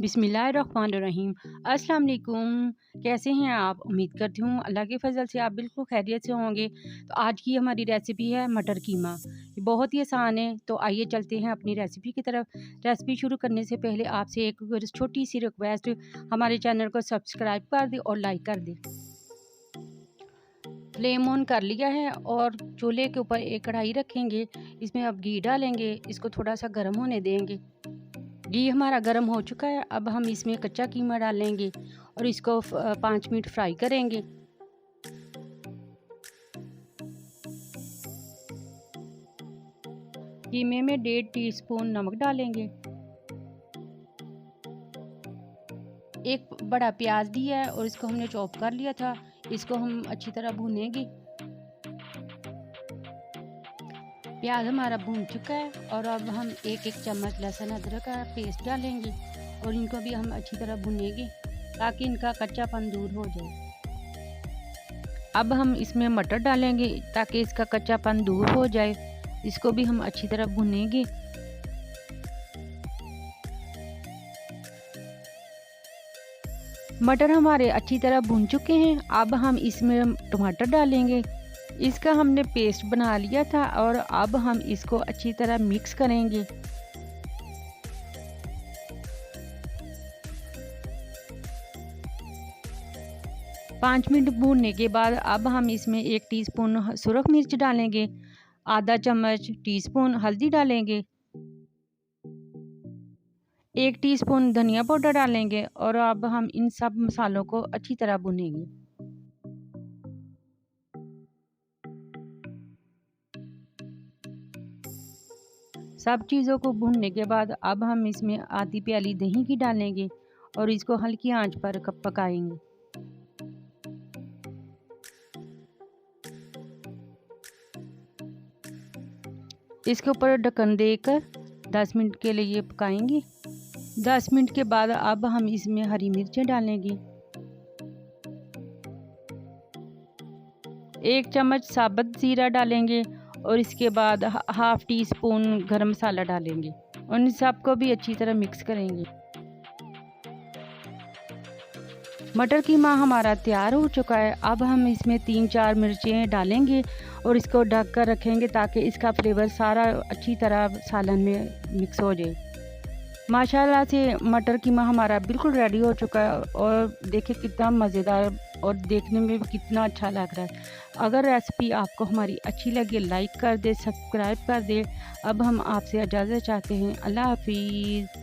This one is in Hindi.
बिस्मिल्लाहिर्रहमानिर्रहीम। अस्सलाम वालेकुम। कैसे हैं आप? उम्मीद करती हूँ अल्लाह के फ़ज़ल से आप बिल्कुल खैरियत से होंगे। तो आज की हमारी रेसिपी है मटर कीमा। ये बहुत ही आसान है, तो आइए चलते हैं अपनी रेसिपी की तरफ। रेसिपी शुरू करने से पहले आपसे एक छोटी सी रिक्वेस्ट, हमारे चैनल को सब्सक्राइब कर दें और लाइक कर दें। फ्लेम ऑन कर लिया है और चूल्हे के ऊपर एक कढ़ाई रखेंगे। इसमें अब घी डालेंगे, इसको थोड़ा सा गर्म होने देंगे। घी हमारा गर्म हो चुका है। अब हम इसमें कच्चा कीमा डालेंगे और इसको 5 मिनट फ्राई करेंगे। कीमे में 1.5 टीस्पून नमक डालेंगे। एक बड़ा प्याज दिया है और इसको हमने चॉप कर लिया था। इसको हम अच्छी तरह भूनेंगे। प्याज हमारा भून चुका है और अब हम एक चम्मच लहसुन अदरक का पेस्ट डालेंगे और इनको भी हम अच्छी तरह भुनेंगे ताकि इनका कच्चापन दूर हो जाए। अब हम इसमें मटर डालेंगे ताकि इसका कच्चापन दूर हो जाए। इसको भी हम अच्छी तरह भुनेंगे। मटर हमारे अच्छी तरह भुन चुके हैं। अब हम इसमें टमाटर डालेंगे। इसका हमने पेस्ट बना लिया था और अब हम इसको अच्छी तरह मिक्स करेंगे। पाँच मिनट भूनने के बाद अब हम इसमें 1 टीस्पून सुरख मिर्च डालेंगे, आधा चम्मच टीस्पून हल्दी डालेंगे, 1 टीस्पून धनिया पाउडर डालेंगे और अब हम इन सब मसालों को अच्छी तरह भुनेंगे। सब चीज़ों को भूनने के बाद अब हम इसमें आधी प्याली दही की डालेंगे और इसको हल्की आंच पर पकाएंगे। इसके ऊपर ढक्कन देकर 10 मिनट के लिए पकाएंगे। 10 मिनट के बाद अब हम इसमें हरी मिर्चें डालेंगे, 1 चम्मच साबुत ज़ीरा डालेंगे और इसके बाद हाफ़ टी स्पून गरम मसाला डालेंगे और इन सबको भी अच्छी तरह मिक्स करेंगे। मटर कीमा हमारा तैयार हो चुका है। अब हम इसमें 3-4 मिर्चें डालेंगे और इसको ढक कर रखेंगे ताकि इसका फ्लेवर सारा अच्छी तरह सालन में मिक्स हो जाए। माशाल्लाह से मटर कीमा हमारा बिल्कुल रेडी हो चुका है और देखिए कितना मज़ेदार और देखने में भी कितना अच्छा लग रहा है। अगर रेसिपी आपको हमारी अच्छी लगे लाइक कर दे, सब्सक्राइब कर दे। अब हम आपसे इजाज़त चाहते हैं। अल्लाह हाफिज़।